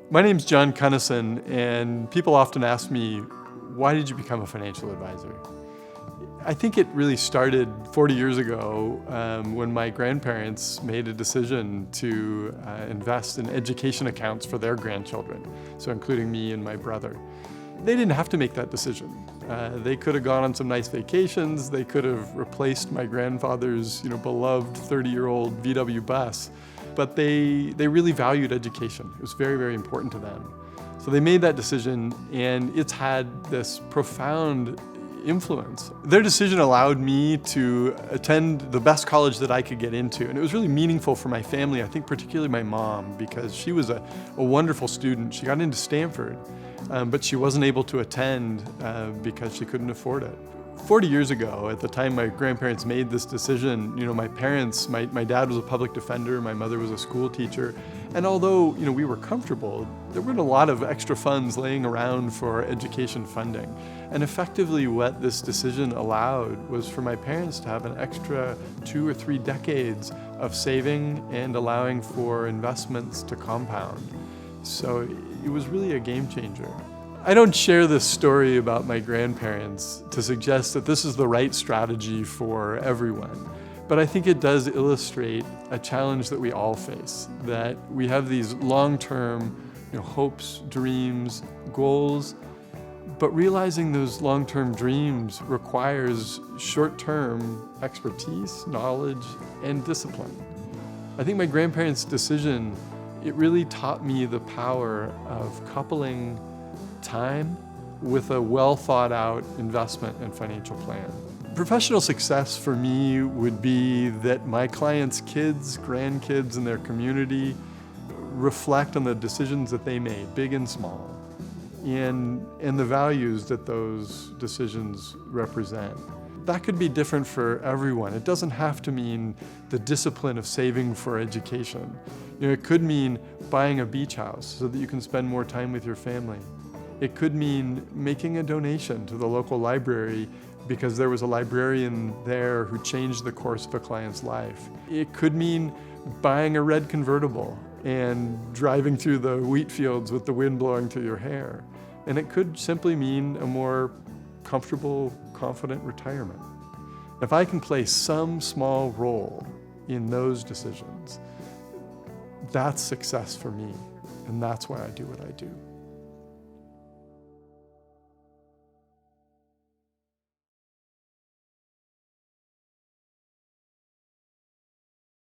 My name's John Cunnison, and people often ask me, why did you become a financial advisor? I think it really started 40 years ago when my grandparents made a decision to invest in education accounts for their grandchildren, so including me and my brother. They didn't have to make that decision. They could have gone on some nice vacations. They could have replaced my grandfather's beloved 30-year-old VW bus. But they really valued education. It was very, very important to them. So they made that decision, and it's had this profound influence. Their decision allowed me to attend the best college that I could get into, and it was really meaningful for my family, I think particularly my mom, because she was a wonderful student. She got into Stanford, but she wasn't able to attend because she couldn't afford it. 40 years ago, at the time my grandparents made this decision, my parents, my dad was a public defender, my mother was a school teacher, and although we were comfortable, there weren't a lot of extra funds laying around for education funding. And effectively what this decision allowed was for my parents to have an extra 2 or 3 decades of saving and allowing for investments to compound. So it was really a game changer. I don't share this story about my grandparents to suggest that this is the right strategy for everyone, but I think it does illustrate a challenge that we all face, that we have these long-term hopes, dreams, goals, but realizing those long-term dreams requires short-term expertise, knowledge, and discipline. I think my grandparents' decision, it really taught me the power of coupling time with a well-thought-out investment and financial plan. Professional success for me would be that my clients' kids, grandkids, and their community reflect on the decisions that they made, big and small, and the values that those decisions represent. That could be different for everyone. It doesn't have to mean the discipline of saving for education. It could mean buying a beach house so that you can spend more time with your family. It could mean making a donation to the local library because there was a librarian there who changed the course of a client's life. It could mean buying a red convertible and driving through the wheat fields with the wind blowing through your hair. And it could simply mean a more comfortable, confident retirement. If I can play some small role in those decisions, that's success for me, and that's why I do what I do.